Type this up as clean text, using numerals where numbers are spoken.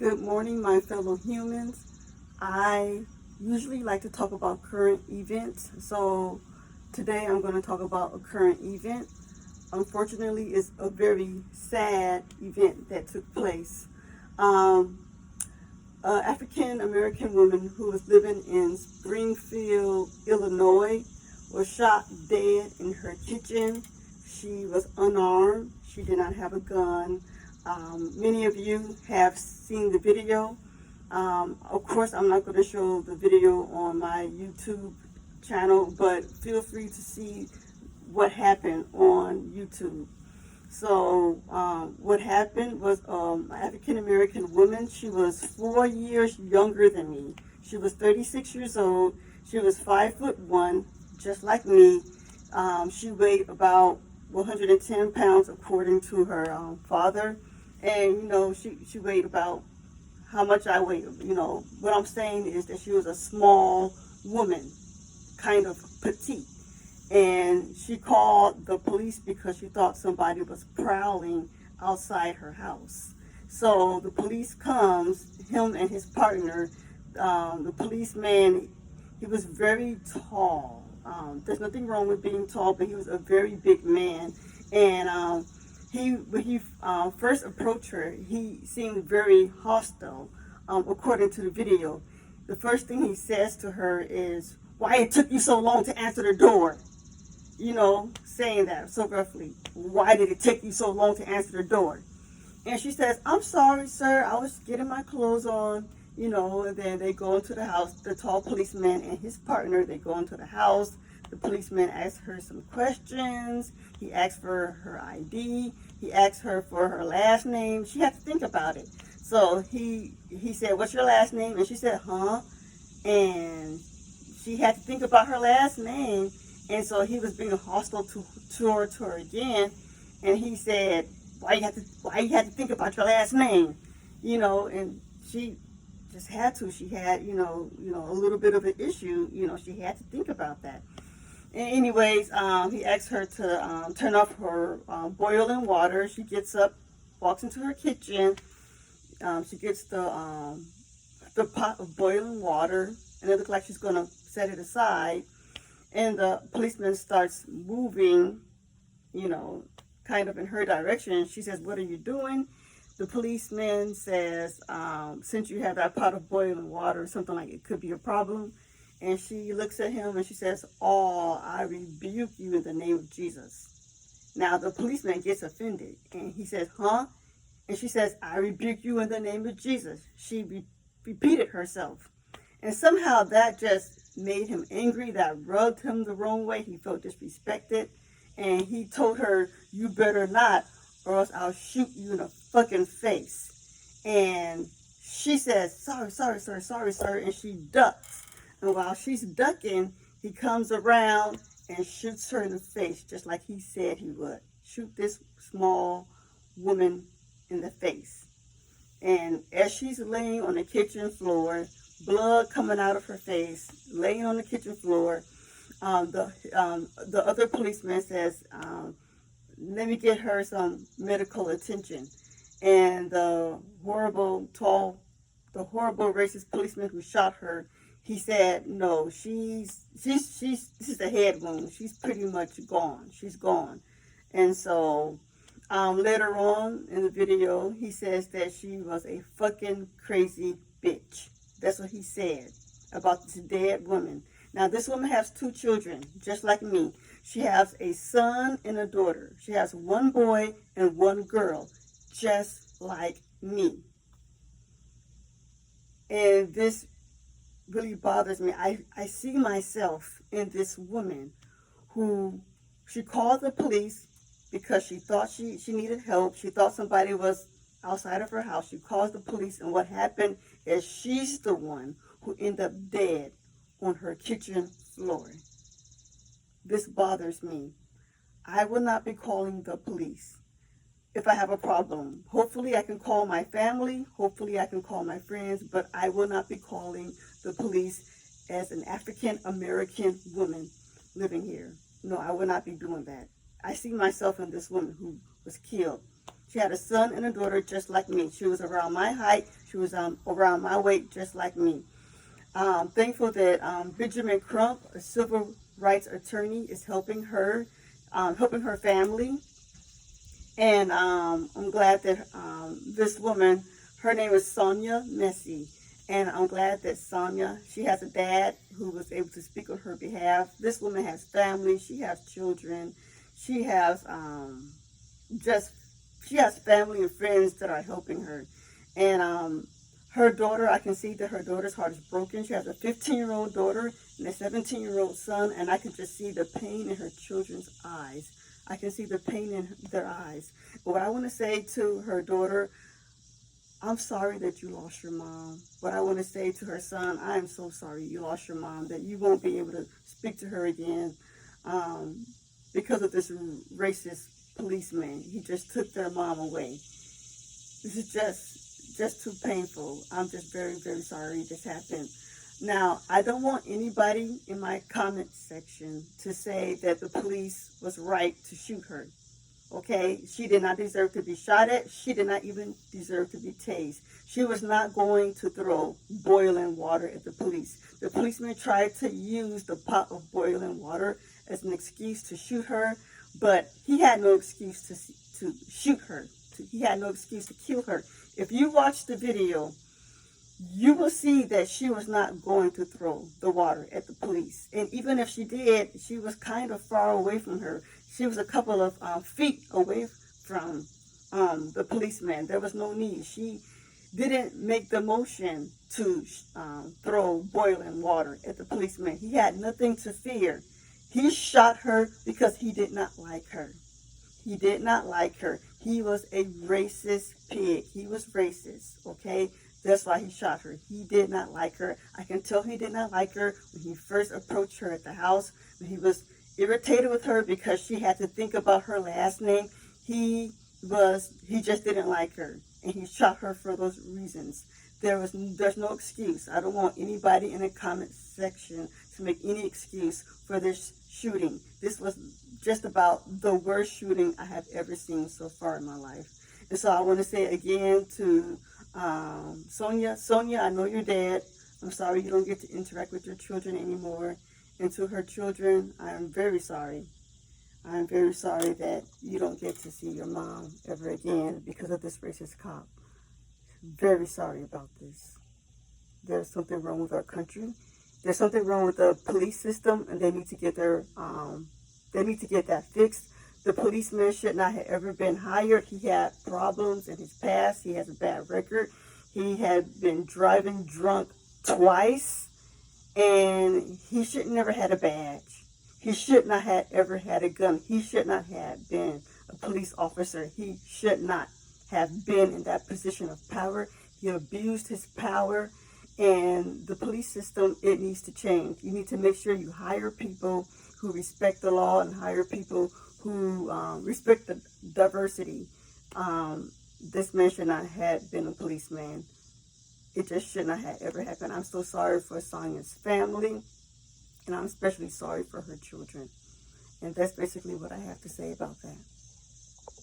Good morning, my fellow humans. I usually like to talk about current events, so today I'm going to talk about a current event. Unfortunately, it's a very sad event that took place. Um, an African American woman who was living in Springfield, Illinois, was shot dead in her kitchen. She was unarmed. She did not have a gun. Many of you have seen the video. Of course, I'm not going to show the video on my YouTube channel, but feel free to see what happened on YouTube. So what happened was an African American woman. She was 4 years younger than me. She was 36 years old. She was 5'1", just like me. She weighed about 110 pounds according to her father. And, she weighed about how much I weigh. What I'm saying is that she was a small woman, kind of petite. And she called the police because she thought somebody was prowling outside her house. So the police comes, him and his partner. The policeman, he was very tall. There's nothing wrong with being tall, but he was a very big man. And when he first approached her, he seemed very hostile, according to the video. The first thing he says to her is, "Why it took you so long to answer the door?" Saying that so roughly. "Why did it take you so long to answer the door?" And she says, "I'm sorry, sir. I was getting my clothes on." And then they go into the house. The tall policeman and his partner, they go into the house. The policeman asks her some questions. He asks for her ID. He asks her for her last name. She had to think about it. So he said, "What's your last name?" And she said, "Huh?" And she had to think about her last name. And so he was being hostile towards her again. And he said, why you had to think about your last name? And she just had to. She had, a little bit of an issue. She had to think about that. And anyways, he asked her to turn off her boiling water. She gets up, walks into her kitchen. She gets the pot of boiling water, and it looks like she's going to set it aside. And the policeman starts moving, kind of in her direction. She says, "What are you doing?" The policeman says, "Since you have that pot of boiling water, something like it could be a problem." And she looks at him and she says, "Oh, I rebuke you in the name of Jesus." Now the policeman gets offended and he says, "Huh?" And she says, "I rebuke you in the name of Jesus." She repeated herself. And somehow that just made him angry. That rubbed him the wrong way. He felt disrespected. And he told her, "You better not, or else I'll shoot you in the fucking face." And she says, "Sorry, sir." And she ducks. And while she's ducking, he comes around and shoots her in the face, just like he said he would. Shoot this small woman in the face. And as she's laying on the kitchen floor, blood coming out of her face, laying on the kitchen floor, the other policeman says, "Let me get her some medical attention." And the horrible racist policeman who shot her, he said, "No, this is a head wound. She's pretty much gone. She's gone." And so later on in the video, he says that she was a fucking crazy bitch. That's what he said about this dead woman. Now, this woman has 2 children, just like me. She has a son and a daughter. She has 1 boy and 1 girl, just like me. And this really bothers me. I see myself in this woman who, she called the police because she thought she needed help. She thought somebody was outside of her house. She calls the police, and what happened is she's the one who ended up dead on her kitchen floor. This bothers me. I will not be calling the police if I have a problem. Hopefully I can call my family. Hopefully I can call my friends, but I will not be calling the police as an African American woman living here. No, I will not be doing that. I see myself in this woman who was killed. She had a son and a daughter just like me. She was around my height. She was around my weight just like me. Thankful that Benjamin Crump, a civil rights attorney, is helping her family. And I'm glad that this woman, her name is Sonya Massey. And I'm glad that Sonya, she has a dad who was able to speak on her behalf. This woman has family. She has children. She has she has family and friends that are helping her. And her daughter, I can see that her daughter's heart is broken. She has a 15-year-old daughter and a 17-year-old son, and I can just see the pain in her children's eyes. I can see the pain in their eyes. But what I want to say to her daughter, I'm sorry that you lost your mom. What I want to say to her son, I am so sorry you lost your mom, that you won't be able to speak to her again because of this racist policeman. He just took their mom away. This is just too painful. I'm just very, very sorry this happened. Now, I don't want anybody in my comment section to say that the police was right to shoot her. Okay? She did not deserve to be shot at. She did not even deserve to be tased. She was not going to throw boiling water at the police. The policeman tried to use the pot of boiling water as an excuse to shoot her, but he had no excuse to shoot her. He had no excuse to kill her. If you watch the video, you will see that she was not going to throw the water at the police. And even if she did, she was kind of far away from her. She was a couple of feet away from the policeman. There was no need. She didn't make the motion to throw boiling water at the policeman. He had nothing to fear. He shot her because he did not like her. He did not like her. He was a racist pig. He was racist, okay? That's why he shot her. He did not like her. I can tell he did not like her when he first approached her at the house, when he was irritated with her because she had to think about her last name. He just didn't like her, and he shot her for those reasons. There's no excuse. I don't want anybody in the comment section to make any excuse for this shooting. This was just about the worst shooting I have ever seen so far in my life. And so I want to say again to Sonya, I know you're dead. I'm sorry you don't get to interact with your children anymore. And to her children, I am very sorry. I am very sorry that you don't get to see your mom ever again because of this racist cop. Very sorry about this. There's something wrong with our country. There's something wrong with the police system, and they need to get that fixed. The policeman should not have ever been hired. He had problems in his past. He has a bad record. He had been driving drunk twice, and he should never had a badge. He should not have ever had a gun. He should not have been a police officer. He should not have been in that position of power. He abused his power, and the police system, it needs to change. You need to make sure you hire people who respect the law and hire people who respect the diversity. This man should not have been a policeman. It just should not have ever happened. I'm so sorry for Sonya's family, and I'm especially sorry for her children. And that's basically what I have to say about that.